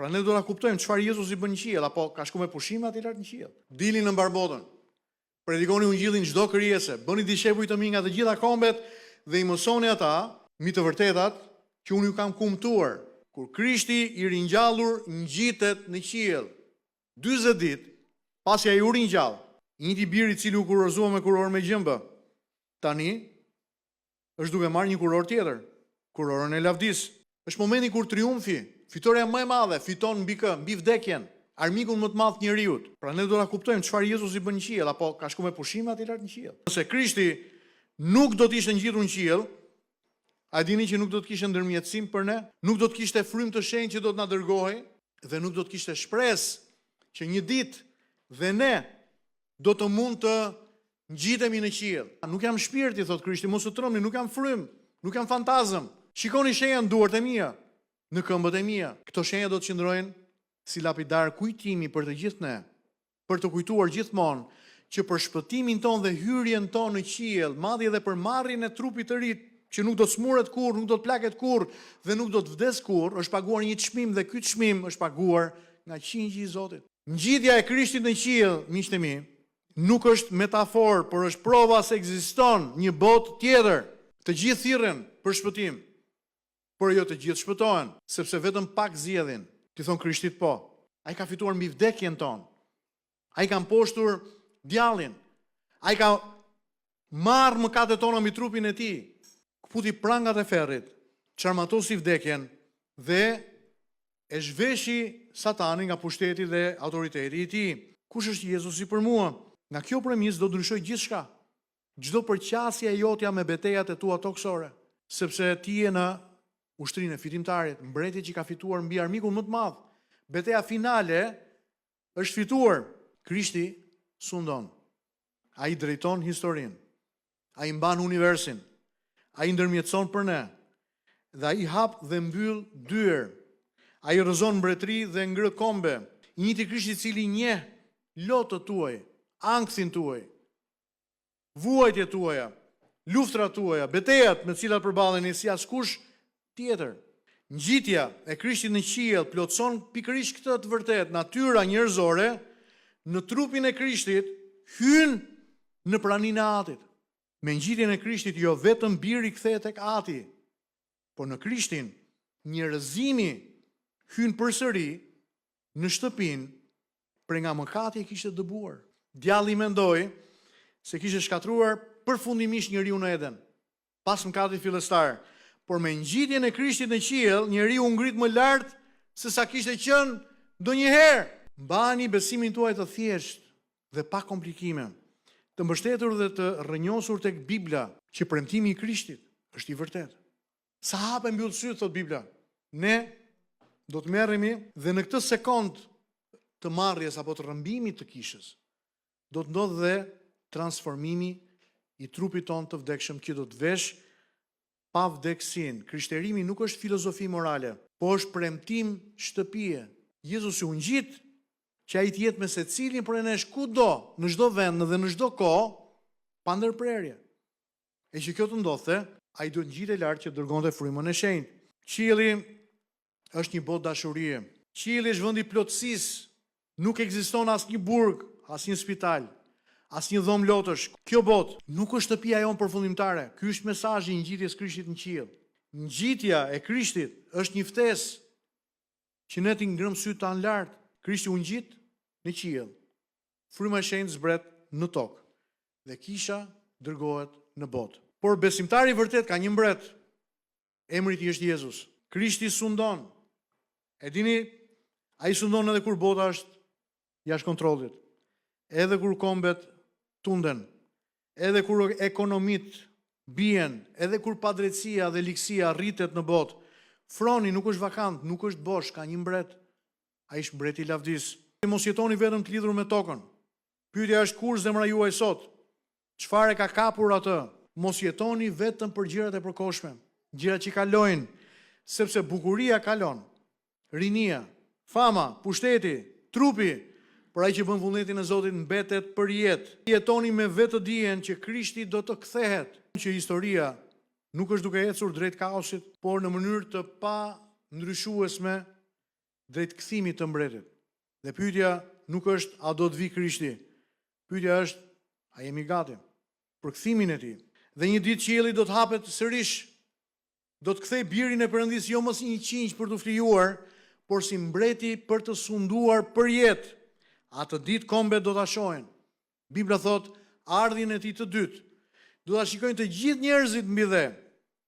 Pra ne do ta kuptojmë çfarë Jezusi bën në qiell, apo ka shku me pushime aty lart në qiell. Dilni në mbar botën. Predikoni ungjillin çdo krijese, bëni dishepuj të mi nga të gjitha kombet dhe i mësoni ata mbi të vërtetat që unë ju kam kumtuar. Kur Krishti i ringjallur ngjitet në qiell, 40 ditë pasi ai u ringjall, i njëjti biri i cili u kurorëzua me kurorë me gjëmbë, tani është duke marrë një kurorë tjetër, kurorën e lavdis. Është momenti kur triumfi, fitoria më e madhe, fiton mbi kë, mbi vdekjen, armikun më të madh të njerëzit. Pra ne do ta kuptojmë çfarë Jezusi bën në qiell, apo ka shku me pushime aty lart në qiell. Nëse Krishti nuk do të ishte ngjitur në qiell, a dini që nuk do të kishte ndërmjetësim për ne, nuk do të kishte frymë të shenjtë që do të na dërgohej dhe nuk do të kishte shpresë që një ditë dhe ne do të mund të ngjitemi në qiell. Nuk jam shpirti, thot Krishti, mos u trëmni, nuk jam frymë, nuk jam fantazëm. Shikoni shenja në duart e mia, në këmbët e mia. Këto shenja do të qëndrojnë si lapidar kujtimi për të gjithë ne, për të kujtuar gjithmonë që për shpëtimin ton dhe hyrjen ton në qiell, madje edhe për marrjen e trupit të ri, që nuk do të smuret kur, nuk do të plaket kur dhe nuk do të vdes kur, është paguar një çmim dhe ky çmim është paguar nga qingji i Zotit. Ngjitja e Krishtit në qiell, miqtë e mi, nuk është metaforë, por është prova se ekziston një botë tjetër. Të gjithë thirrën për shpëtim, por jo të gjithë shpëtohen, sepse vetëm pak zgjedhin. Ti thon Krishtit po. Ai ka fituar mbi vdekjen tonë. Ai ka mposhtur djallin. Ai ka marrë mëkatet tona mbi trupin e tij. Kputi prangat e ferrit, çarmatosi vdekjen dhe e zhveshi Satanin nga pushteti dhe autoriteti i tij. Kush është Jezusi për mua? Nga kjo premisë do të ndryshoj gjithçka. Çdo përqasje e jotja me betejat e tua toksore, sepse ti je në ushtrinë e fitimtarit, mbreti që ka fituar mbi armikun më të madh. Beteja finale është fituar. Krishti sundon. Ai drejton historinë. Ai mban universin. Ai ndërmjetëson për ne. Dhe ai hap dhe mbyll dyer. Ai rrëzon mbretëri dhe ngre kombe. I njëjti Krishti i cili njeh lotët tuaj, anksin tuaj, vuajtjet tuaja, luftrat tuaja, betejat me të cilat përballeni si askush tjetër. Ngjitja e Krishtit në qiell plotson pikërisht këtë të vërtet, natyra njerëzore në trupin e Krishtit hyn në praninë e Atit. Me ngjitjen e Krishtit jo vetëm biri kthehet tek Ati, por në Krishtin njerëzimi hyn përsëri në shtëpinë për nga mëkati e kishte dëbuar. Djalli mendoi se kishte shkatruar përfundimisht njeriu në Eden, pas mëkatit fillestar, por me ngjitjen e Krishtit në qiell, njeriu u ngrit më lart se sa kishte qenë ndonjëherë. Mbani besimin tuaj të thjeshtë dhe pa komplikime, të mbështetur dhe të rrënjosur tek Bibla, që premtimi i Krishtit është i vërtetë. Sa hape mbyll syt, thot Bibla. Ne do të merremi dhe në këtë sekond të marrjes apo të rrëmbimit të kishës, do të ndodhë dhe transformimi i trupit ton të vdekshëm që do të vesh pa vdeksin. Krishterimi nuk është filozofi morale, po është premtim shtëpie. Jezusi u ngjit që ai të jetë me secilin për nesh kudo, në çdo vend dhe në çdo kohë, pa ndërprerje. E që kjo të ndodhte, ai duhet ngjitej lart që dërgonte frymën e shenjtë. Qielli është një botë dashurie. Qielli është vendi plotësisë. Nuk ekziston asnjë burg, asnjë spital, asnjë dhomë lotësh. Kjo botë nuk është shtëpia jonë përfundimtare. Ky është mesazhi i ngjitjes Krishtit në qiell. Ngjitja e Krishtit është një ftesë që ne t'i ngrëm syt tan lart. Krishti u ngjit në qiell. Fryma e shenjtë zbret në tokë dhe kisha dërgohet në botë. Por besimtari i vërtet ka një mbret. Emri i tij është Jezus. Krishti sundon. E dini, ai sundon edhe kur bota është jashtë kontrollit. Edhe kur kombet tunden, edhe kur ekonomit bien, edhe kur padrejtësia dhe ligësia rritet në botë. Froni nuk është vakant, nuk është bosh, ka një mbret. Ai është mbreti i lavdis. Mos jetoni vetëm të lidhur me tokën. Pyetja është kur zemra juaj sot? Çfarë ka kapur atë? Mos jetoni vetëm për gjërat e përkohshme, gjërat që kalojnë, sepse bukuria kalon. Rinia, fama, pushteti, trupi, por ai që bën vullnetin e Zotit mbetet për jetë. Jetoni me vetë dijen që Krishti do të kthehet, që historia nuk është duke ecur drejt kaosit, por në mënyrë të pa ndryshuesme drejt kthimit të mbretit. Dhe pyetja nuk është a do të vi Krishti. Pyetja është a jemi gati për kthimin e tij. Dhe një ditë qielli do të hapet sërish. Do të kthej birin e Perëndis jo më si një qinj për të flijuar, por si mbreti për të sunduar për jetë. Atë ditë kombet do ta shohin. Bibla thot, ardhjen e tij të dytë do ta shikojnë të gjithë njerëzit mbi dhe.